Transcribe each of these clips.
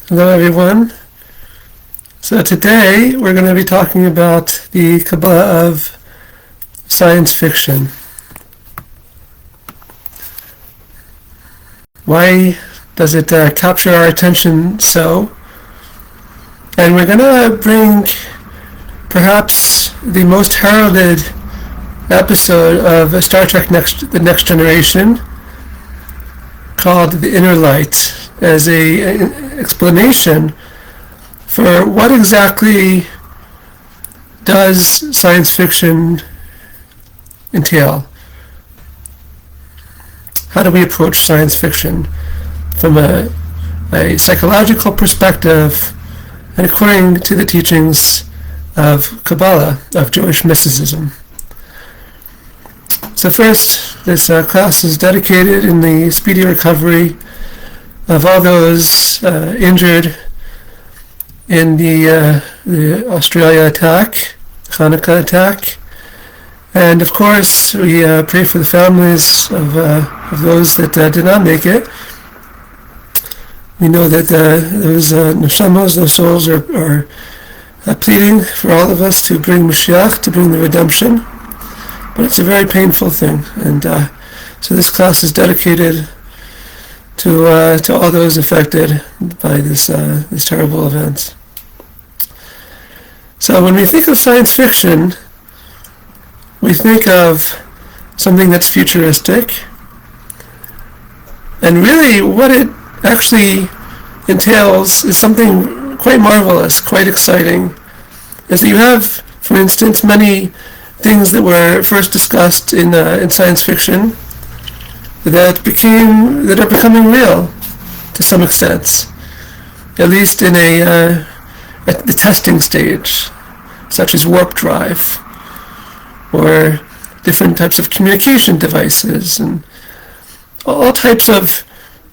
Hello everyone. So today we're going to be talking about the Kabbalah of science fiction. Why does it capture our attention so? And we're going to bring perhaps the most heralded episode of Star Trek The Next Generation, called The Inner Light, as an explanation for what exactly does science fiction entail. How do we approach science fiction from a psychological perspective and according to the teachings of Kabbalah, of Jewish mysticism? So first, this class is dedicated in the speedy recovery of all those injured in the Australia attack, Hanukkah attack. And of course, we pray for the families of those that did not make it. We know that those neshamos, those souls, are pleading for all of us to bring Mashiach, to bring the redemption. But it's a very painful thing. And so this class is dedicated to all those affected by these terrible events. So when we think of science fiction, we think of something that's futuristic, and really what it actually entails is something quite marvelous, quite exciting. As you have, for instance, many things that were first discussed in science fiction that are becoming real to some extent, at least in at the testing stage, such as warp drive, or different types of communication devices, and all types of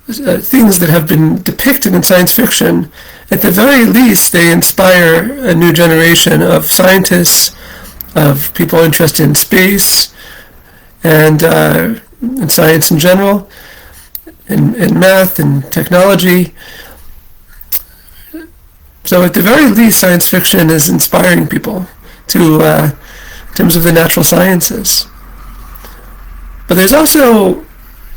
things that have been depicted in science fiction. At the very least, they inspire a new generation of scientists, of people interested in space, and in science in general, in math and technology. So at the very least, science fiction is inspiring people to, in terms of the natural sciences. But there's also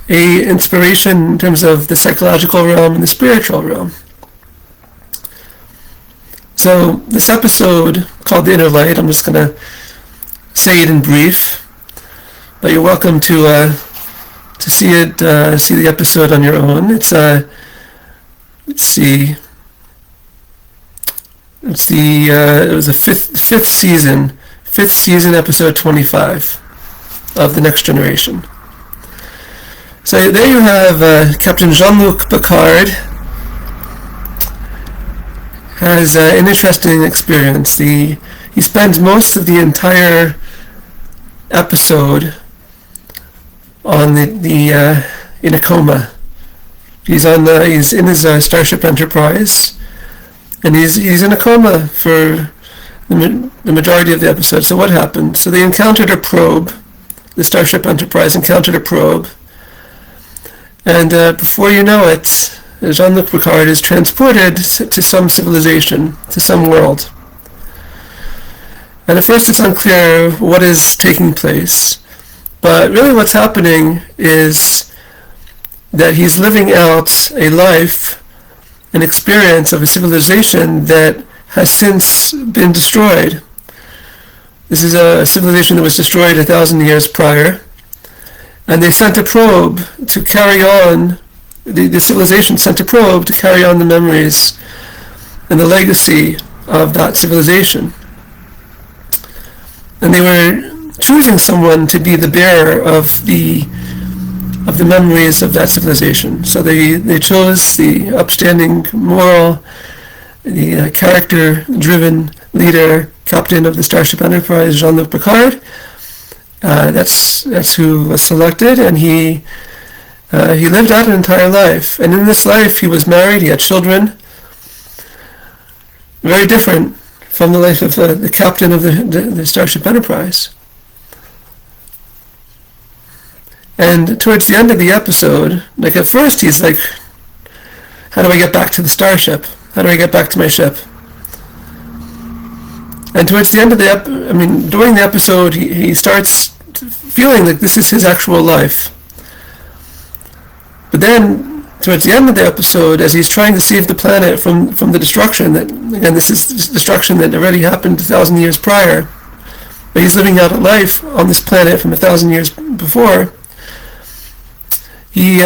a inspiration in terms of the psychological realm and the spiritual realm. So this episode called The Inner Light, I'm just going to say it in brief, but you're welcome to see it, see the episode on your own. It's let's see. It was the fifth season, episode 25 of The Next Generation. So there you have Captain Jean-Luc Picard has an interesting experience. He spends most of the entire episode on in a coma. He's in his Starship Enterprise, and he's in a coma for the majority of the episode. So what happened? So they encountered a probe. The Starship Enterprise encountered a probe, and before you know it, Jean-Luc Picard is transported to some civilization, to some world. And at first it's unclear what is taking place, but really what's happening is that he's living out a life, an experience of a civilization that has since been destroyed. This is a civilization that was destroyed 1,000 years prior, and they sent a probe to carry on, the civilization sent a probe to carry on the memories and the legacy of that civilization. And they were choosing someone to be the bearer of the memories of that civilization. So they chose the upstanding, moral, the character-driven leader, captain of the Starship Enterprise, Jean-Luc Picard. That's who was selected, and he lived out an entire life. And in this life, he was married, he had children. Very different from the life of the captain of the Starship Enterprise. And towards the end of the episode, like at first he's like, how do I get back to the starship? How do I get back to my ship? And towards the end of during the episode, he starts feeling like this is his actual life. But then, towards the end of the episode, as he's trying to save the planet from the destruction, that, again, this is destruction that already happened 1,000 years prior, but he's living out a life on this planet from 1,000 years before, he's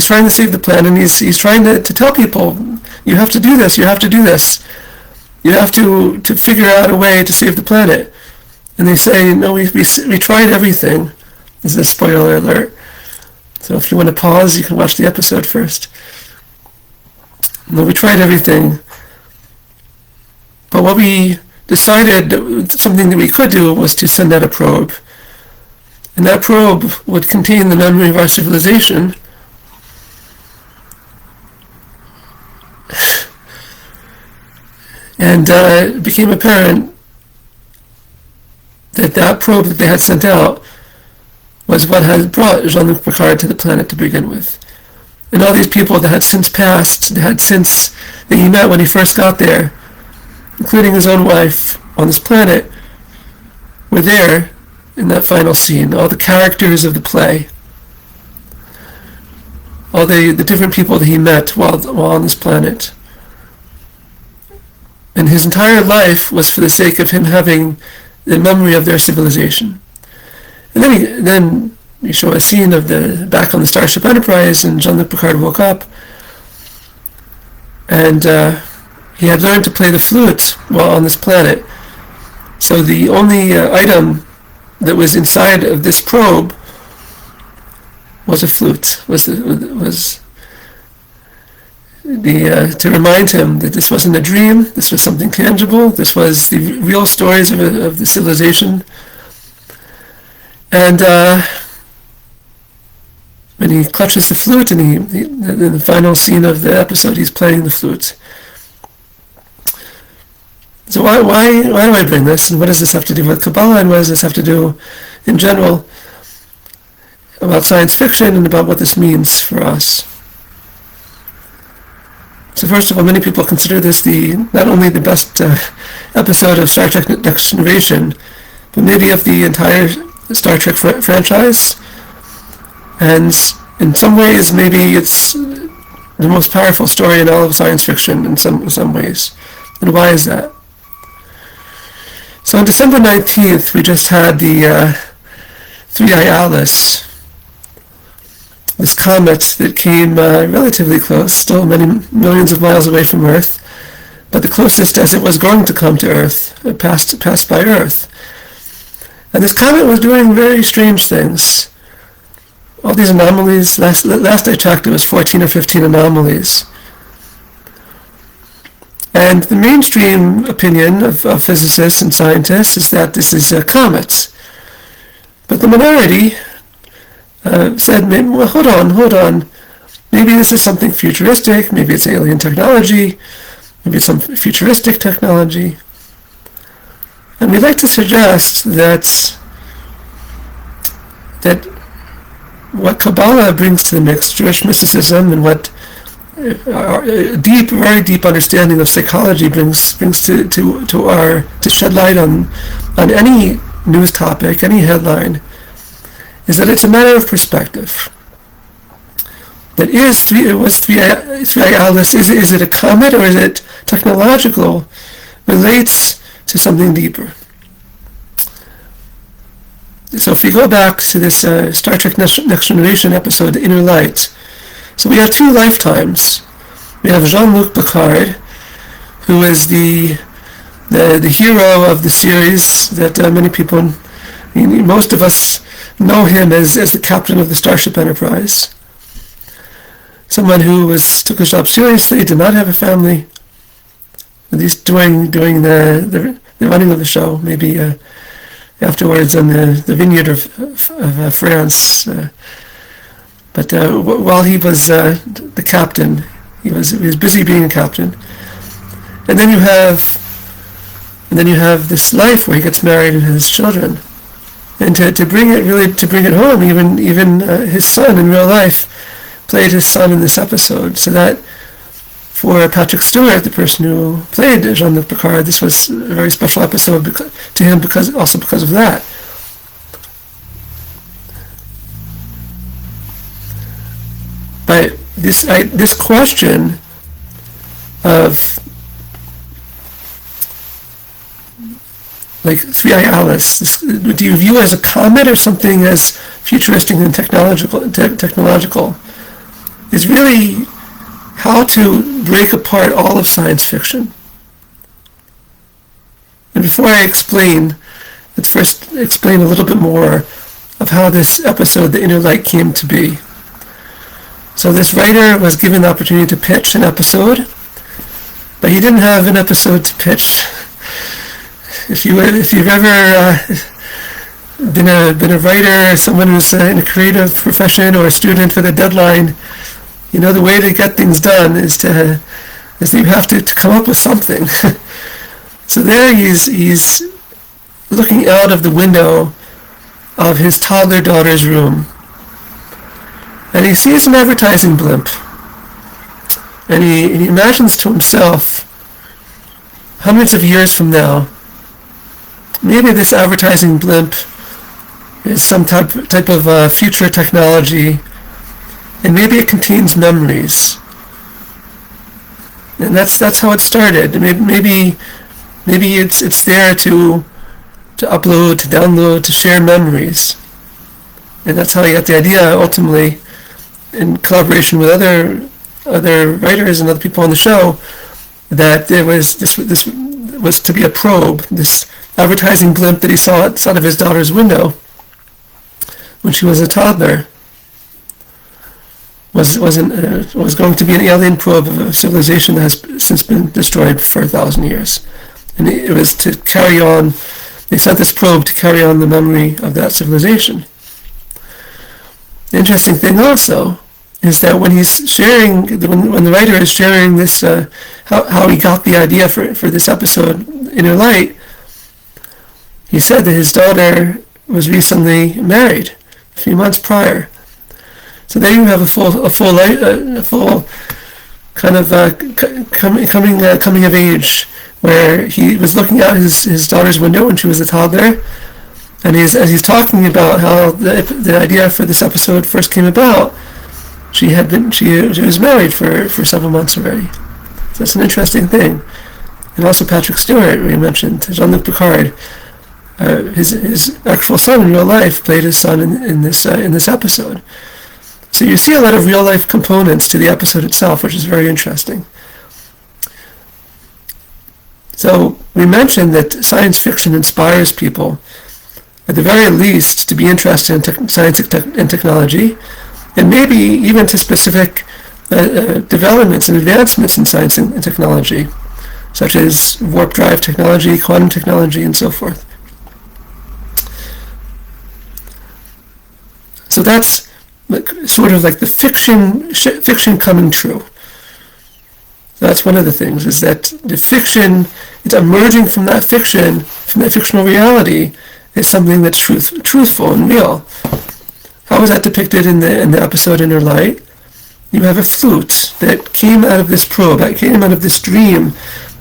trying to save the planet, and he's trying to tell people, you have to do this, you have to do this. You have to figure out a way to save the planet. And they say, no, we tried everything. This is a spoiler alert. So if you want to pause, you can watch the episode first. No, we tried everything. But what we decided, something that we could do, was to send out a probe. And that probe would contain the memory of our civilization. And it became apparent that probe that they had sent out was what had brought Jean-Luc Picard to the planet to begin with. And all these people that had since passed, that he met when he first got there, including his own wife on this planet, were there in that final scene. All the characters of the play, all the different people that he met while on this planet. And his entire life was for the sake of him having the memory of their civilization. And then you show a scene of back on the Starship Enterprise, and Jean-Luc Picard woke up, and he had learned to play the flute while on this planet. So the only item that was inside of this probe was a flute. To remind him that this wasn't a dream, this was something tangible, this was the real stories of the civilization. And when he clutches the flute, and in the final scene of the episode, he's playing the flute. So why do I bring this, and what does this have to do with Kabbalah, and what does this have to do in general about science fiction and about what this means for us? So first of all, many people consider this not only the best episode of Star Trek Next Generation, but maybe of the entire Star Trek franchise. And in some ways, maybe it's the most powerful story in all of science fiction in some ways. And why is that? So on December 19th, we just had the 3I Atlas, this comet that came relatively close, still many millions of miles away from Earth, but the closest as it was going to come to Earth. It passed by Earth. And this comet was doing very strange things. All these anomalies, last I checked, it was 14 or 15 anomalies. And the mainstream opinion of physicists and scientists is that this is a comet. But the minority said, well, hold on. Maybe this is something futuristic. Maybe it's alien technology. Maybe it's some futuristic technology. And we'd like to suggest that what Kabbalah brings to the mix, Jewish mysticism, and what a very deep understanding of psychology brings to shed light on any news topic, any headline, is that it's a matter of perspective. That is it a comet, or is it technological, relates to something deeper? So if we go back to this Star Trek Next Generation episode, Inner Light, so we have two lifetimes. We have Jean-Luc Picard, who is the hero of the series that many people, most of us know him as the captain of the Starship Enterprise. Someone who took his job seriously, did not have a family, at least doing the running of the show, maybe afterwards on the vineyard of France. But while he was the captain, he was busy being a captain. And then you have this life where he gets married and has children. And to bring it home, even his son in real life played his son in this episode, so that for Patrick Stewart, the person who played Jean-Luc Picard, this was a very special episode to him because of that. But this question of like Three Eye Alice, do you view as a comet or something as futuristic and technological? Is really how to break apart all of science fiction. And before I explain, let's first explain a little bit more of how this episode, The Inner Light, came to be. So this writer was given the opportunity to pitch an episode, but he didn't have an episode to pitch. If you've ever been a writer, someone who's in a creative profession, or a student with a deadline, you know the way to get things done is you have to come up with something. So there he's looking out of the window of his toddler daughter's room, and he sees an advertising blimp, and he imagines to himself, hundreds of years from now, maybe this advertising blimp is some type of future technology, and maybe it contains memories. And that's how it started. Maybe it's there to upload, to download, to share memories. And that's how he got the idea, ultimately, in collaboration with other writers and other people on the show, that this was to be a probe, this advertising blimp that he saw outside of his daughter's window when she was a toddler was going to be an alien probe of a civilization that has since been destroyed for 1,000 years. And it was to carry on, they sent this probe to carry on the memory of that civilization. The interesting thing also is that when he's sharing, when the writer is sharing this, how he got the idea for this episode, Inner Light, he said that his daughter was recently married a few months prior. So there you have a full kind of coming of age, where he was looking out his daughter's window when she was a toddler, and as he's talking about how the idea for this episode first came about, she was married for several months already. So that's an interesting thing. And also Patrick Stewart, we mentioned, Jean-Luc Picard, his actual son in real life played his son in this episode. So you see a lot of real life components to the episode itself, which is very interesting. So we mentioned that science fiction inspires people, at the very least, to be interested in science and technology, and maybe even to specific developments and advancements in science and technology, such as warp drive technology, quantum technology, and so forth. So that's sort of like the fiction coming true. That's one of the things, is that the fiction, it's emerging from that fictional reality, is something that's truthful and real. How was that depicted in the episode Inner Light? You have a flute that came out of this probe, that came out of this dream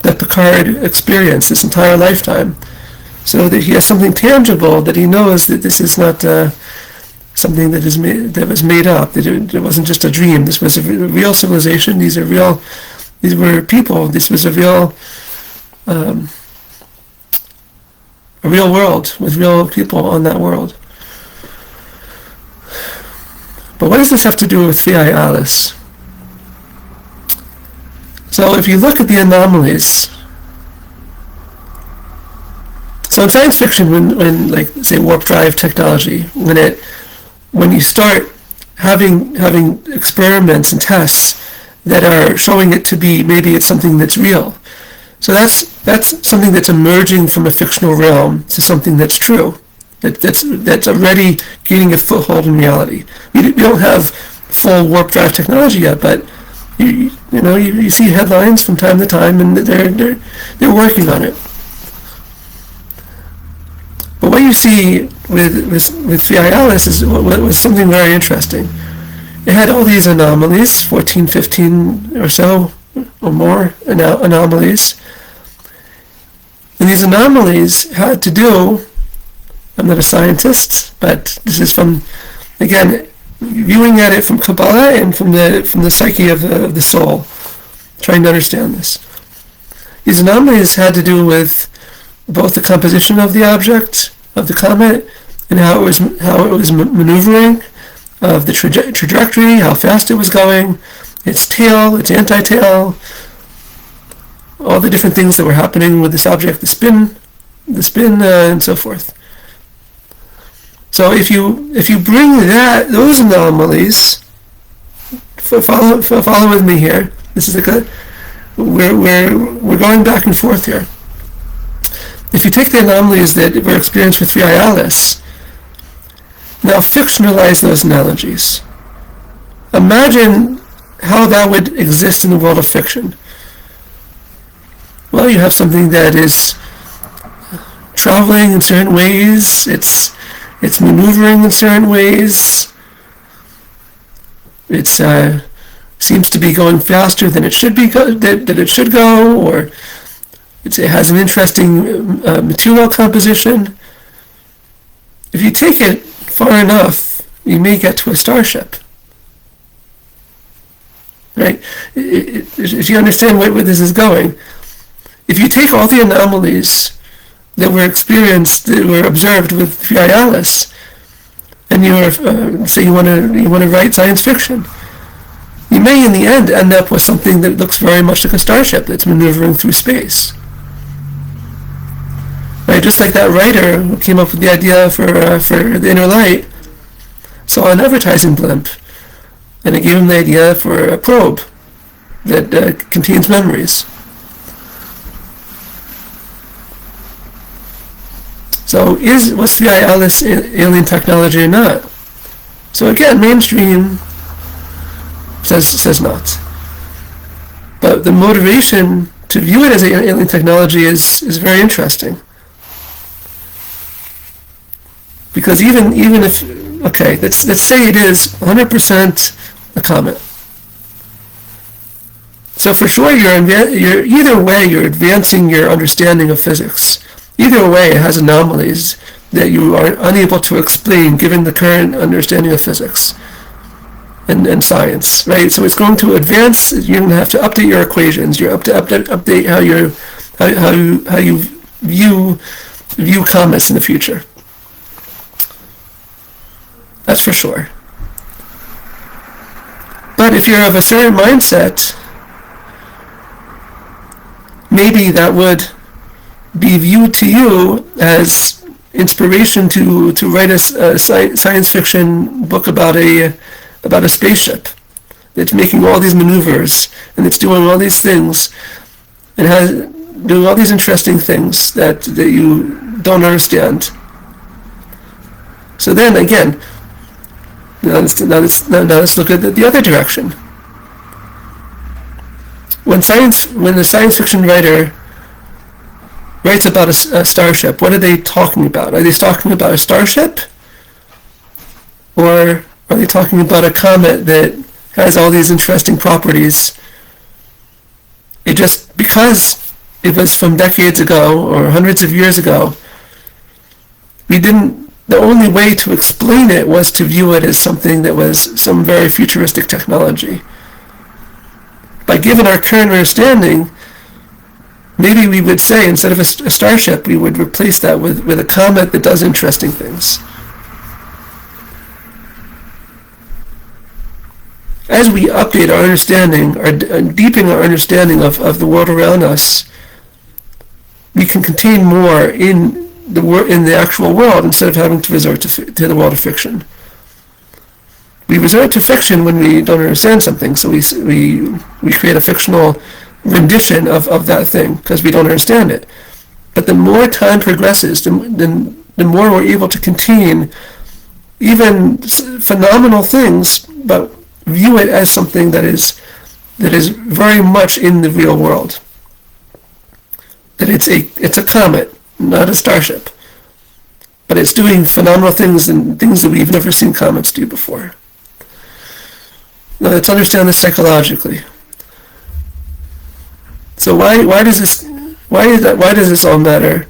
that Picard experienced this entire lifetime. So that he has something tangible, that he knows that this is not something that was made up, that it wasn't just a dream. This was a real civilization. These were people. This was a real world with real people on that world. But what does this have to do with Three Eye Alice? So if you look at the anomalies, so in science fiction, when like say warp drive technology, when you start having experiments and tests that are showing it to be, maybe it's something that's real. So that's something that's emerging from a fictional realm to something that's true. That's already gaining a foothold in reality. We don't have full warp drive technology yet, but you see headlines from time to time, and they're working on it. But what you see with Three Eye Alice was something very interesting. It had all these anomalies, 14, 15 or so or more anomalies. And these anomalies had to do, I'm not a scientist, but this is from, again, viewing at it from Kabbalah and from the psyche of the soul, trying to understand this. These anomalies had to do with both the composition of the object, of the comet, and how it was maneuvering, of the trajectory, how fast it was going, its tail, its anti-tail, all the different things that were happening with this object, the spin, and so forth. So if you bring those anomalies, follow with me here. This is we're going back and forth here. If you take the anomalies that were experienced with realis, now fictionalize those analogies. Imagine how that would exist in the world of fiction. Well, you have something that is traveling in certain ways, it's maneuvering in certain ways, it seems to be going faster than it should be that it should go, or it has an interesting material composition. If you take it far enough, you may get to a starship. Right? If you understand where this is going, if you take all the anomalies that were experienced, that were observed with realis, and say you want to write science fiction, you may in the end up with something that looks very much like a starship that's maneuvering through space. Right, just like that writer who came up with the idea for the inner light saw an advertising blimp, and it gave him the idea for a probe that contains memories. So was realis alien technology or not? So again, mainstream says not. But the motivation to view it as alien technology is very interesting. Because even if, okay, let's say it is 100% a comet. So for sure, you're either way you're advancing your understanding of physics. Either way, it has anomalies that you are unable to explain given the current understanding of physics and science, right? So it's going to advance. You're going to have to update your equations. You have to update how you view comets in the future. That's for sure. But if you're of a certain mindset, maybe that would be viewed to you as inspiration to write a science fiction book about a spaceship that's making all these maneuvers and it's doing all these things and doing all these interesting things that you don't understand. So then again, now let's look at the other direction. When the science fiction writer writes about a starship, what are they talking about? Are they talking about a starship? Or are they talking about a comet that has all these interesting properties? Because it was from decades ago or hundreds of years ago, the only way to explain it was to view it as something that was some very futuristic technology. By given our current understanding, maybe we would say instead of a starship, we would replace that with a comet that does interesting things. As we update our understanding, deepen our understanding of the world around us, we can contain more in the actual world instead of having to resort to the world of fiction. We resort to fiction when we don't understand something, so we create a fictional rendition of that thing because we don't understand it. But the more time progresses, the more we're able to contain even phenomenal things, but view it as something that is very much in the real world. That it's a comet, not a starship, but it's doing phenomenal things and things that we've never seen comets do before. Now let's understand this psychologically. So why does this all matter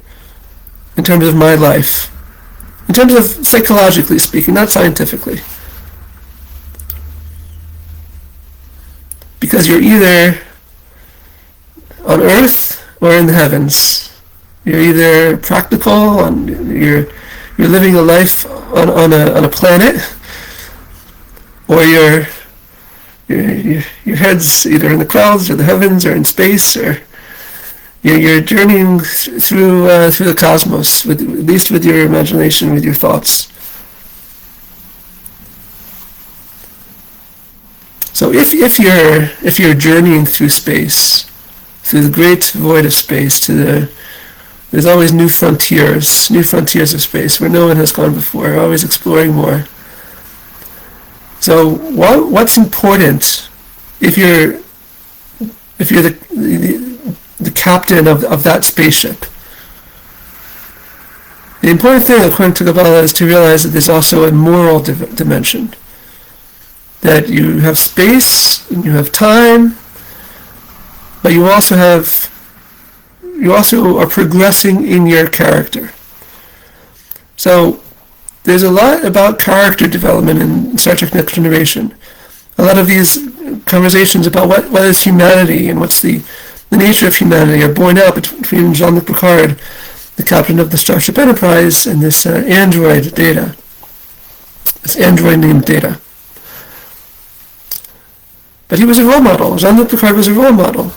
in terms of my life? In terms of psychologically speaking, not scientifically. Because you're either on earth or in the heavens. You're either practical, you're living a life on a planet, or your head's either in the clouds or the heavens or in space, or you're journeying through the cosmos, at least with your imagination, with your thoughts. So if you're journeying through space, through the great void of space, there's always new frontiers of space where no one has gone before, always exploring more. So what's important if you're the captain of that spaceship? The important thing, according to Kabbalah, is to realize that there's also a moral dimension. That you have space and you have time, but you also are progressing in your character. So there's a lot about character development in Star Trek Next Generation. A lot of these conversations about what is humanity and what's the nature of humanity are borne out between Jean-Luc Picard, the captain of the Starship Enterprise, and this android Data. This android named Data. But he was a role model. Jean-Luc Picard was a role model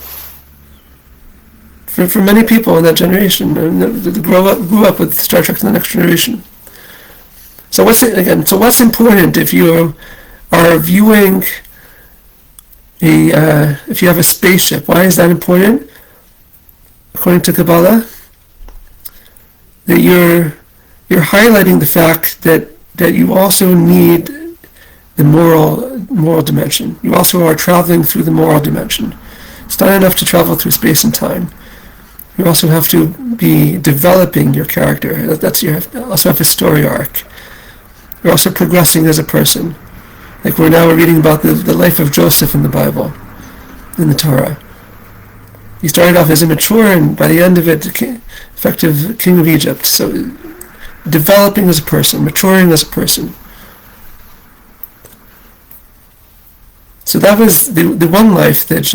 for many people in that generation that grew up with Star Trek The Next Generation. So what's important if you are viewing if you have a spaceship? Why is that important? According to Kabbalah, that you're highlighting the fact that you also need the moral dimension. You also are traveling through the moral dimension. It's not enough to travel through space and time. You also have to be developing your character. You also have a story arc. You're also progressing as a person. Like we're reading about the life of Joseph in the Bible, in the Torah. He started off as immature, and by the end of it, effective king of Egypt. So developing as a person, maturing as a person. So that was the one life that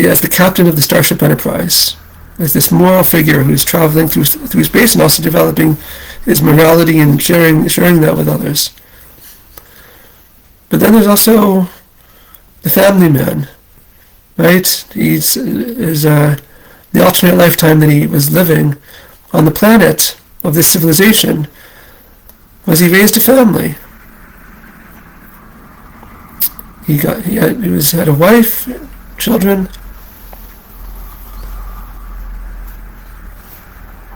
as the captain of the Starship Enterprise, as this moral figure who's traveling through space and also developing his morality and sharing that with others. But then there's also the family man, right? He's the alternate lifetime that he was living on the planet of this civilization was he raised a family. He had a wife, children.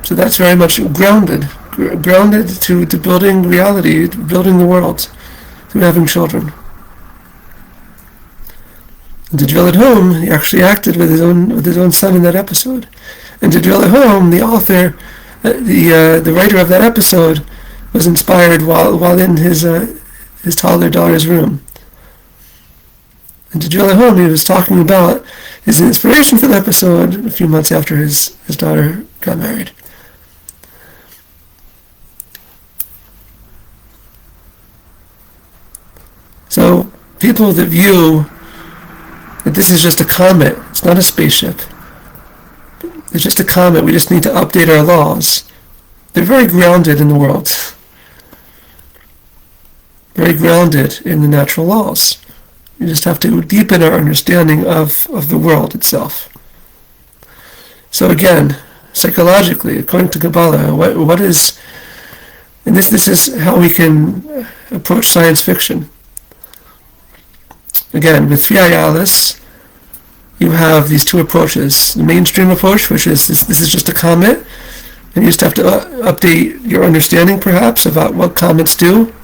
So that's very much grounded to building reality, to building the world, through having children. And to drill it home, he actually acted with his own son in that episode. And to drill it home, the author, the writer of that episode, was inspired while in his toddler daughter's room. And to drill it home, he was talking about his inspiration for the episode a few months after his daughter got married. So people that view that this is just a comet, it's not a spaceship, it's just a comet, we just need to update our laws, they're very grounded in the world. Very grounded in the natural laws. We just have to deepen our understanding of the world itself. So again, psychologically, according to Kabbalah, what is, and this is how we can approach science fiction. Again, with Fiat Alice, you have these two approaches. The mainstream approach, which is this is just a comet, and you just have to update your understanding, perhaps, about what comets do.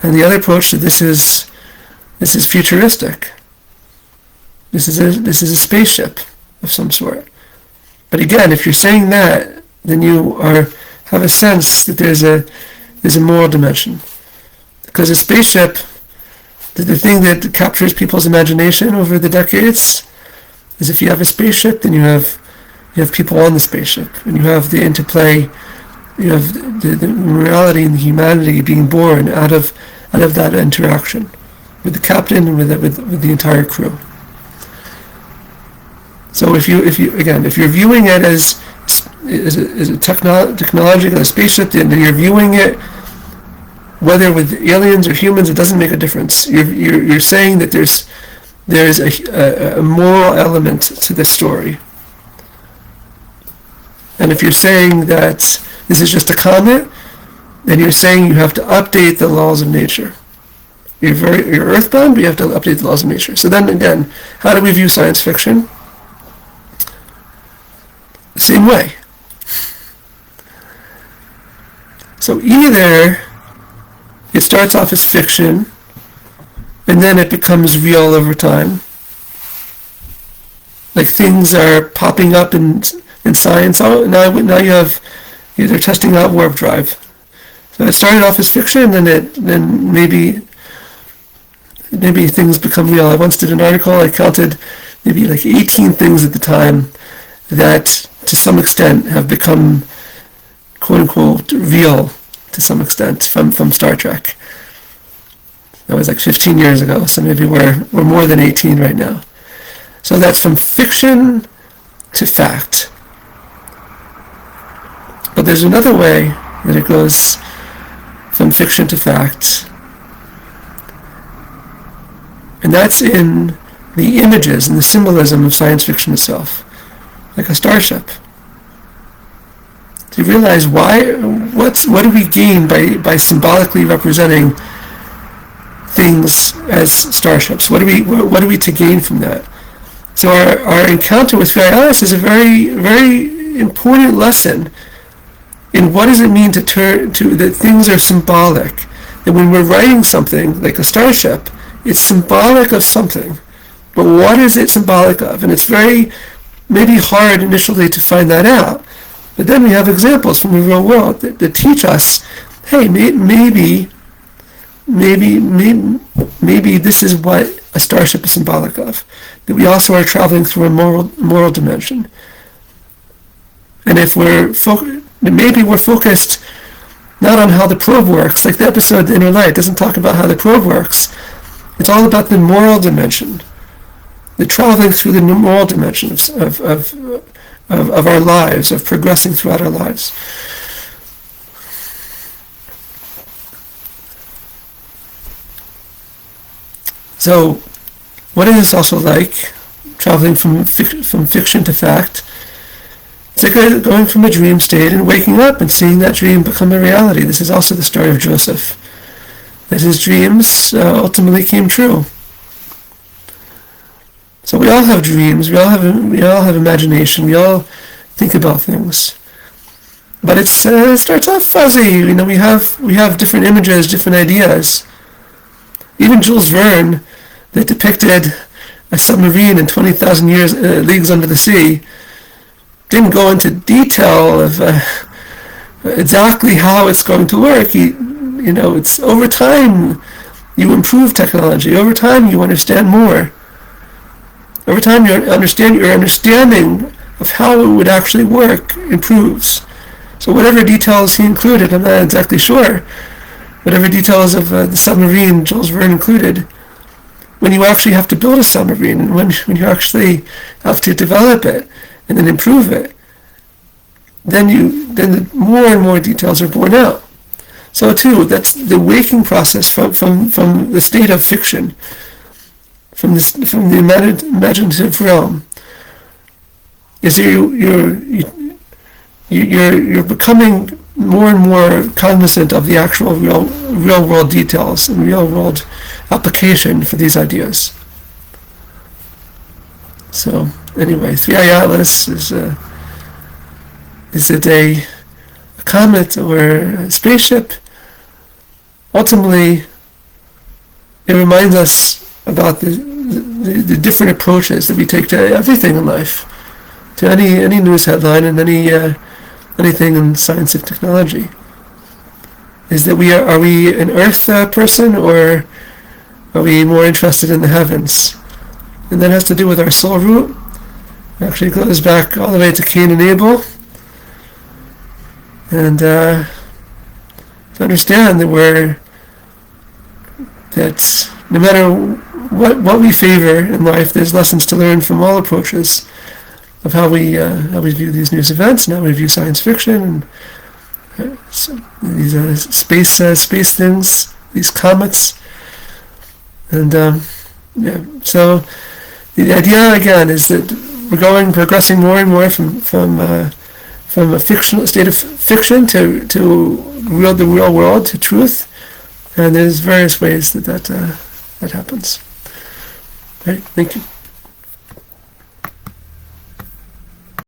And the other approach, that this is futuristic. This is a spaceship of some sort. But again, if you're saying that, then you have a sense that there's a moral dimension, because a spaceship the thing that captures people's imagination over the decades is if you have a spaceship, then you have people on the spaceship, and you have the interplay. You have the morality and the humanity being born out of that interaction with the captain and with the entire crew. So if you're viewing it as a technological spaceship, then you're viewing it, whether with aliens or humans, it doesn't make a difference. You're saying that there's a moral element to this story. And if you're saying that this is just a comet, then you're saying you have to update the laws of nature. You're earthbound, but you have to update the laws of nature. So then again, how do we view science fiction? The same way. So either it starts off as fiction, and then it becomes real over time. Like things are popping up in science. Oh, now they're testing out warp drive. So it started off as fiction, and then maybe things become real. I once did an article. I counted maybe like 18 things at the time that, to some extent, have become "quote unquote" real to some extent from Star Trek. That was like 15 years ago. So maybe we're more than 18 right now. So that's from fiction to fact. But there's another way that it goes from fiction to fact, and that's in the images and the symbolism of science fiction itself, like a starship. Do you realize what do we gain by symbolically representing things as starships? What are we to gain from that? So our encounter with Faialis is a very, very important lesson in what does it mean to that things are symbolic. That when we're writing something like a starship, it's symbolic of something. But what is it symbolic of? And it's very maybe hard initially to find that out. But then we have examples from the real world that teach us, hey, maybe this is what a starship is symbolic of. That we also are traveling through a moral dimension. And if maybe we're focused not on how the probe works, like the episode The Inner Light doesn't talk about how the probe works. It's all about the moral dimension. The traveling through the moral dimension of our lives, of progressing throughout our lives. So, what is this also like? Traveling from fiction to fact. It's like going from a dream state and waking up and seeing that dream become a reality. This is also the story of Joseph. That his dreams ultimately came true. So we all have dreams. We all have imagination. We all think about things. But it starts off fuzzy. We have different images, different ideas. Even Jules Verne, that depicted a submarine in 20,000 leagues under the sea, didn't go into detail of exactly how it's going to work. It's over time you improve technology. Over time you understand more. Over time your understanding of how it would actually work improves. So whatever details he included, I'm not exactly sure, whatever details of the submarine Jules Verne included, when you actually have to build a submarine, and when you actually have to develop it and then improve it, then the more and more details are borne out. So too, that's the waking process from the state of fiction, from the imaginative realm. Is you're becoming more and more cognizant of the actual real world details and real world application for these ideas. So anyway, Three-Eye Atlas is it a comet or a spaceship? Ultimately, it reminds us about the different approaches that we take to everything in life, to any news headline and anything in science and technology. Is that are we an Earth person, or Are we more interested in the heavens? And that has to do with our soul root. It actually goes back all the way to Cain and Abel. And to understand that no matter what we favor in life, there's lessons to learn from all approaches of how we view these news events and how we view science fiction and these space things, these comets, and So the idea again is that we're progressing more and more from a fictional state of fiction to the real world, to truth, and there's various ways that happens. Right? Thank you.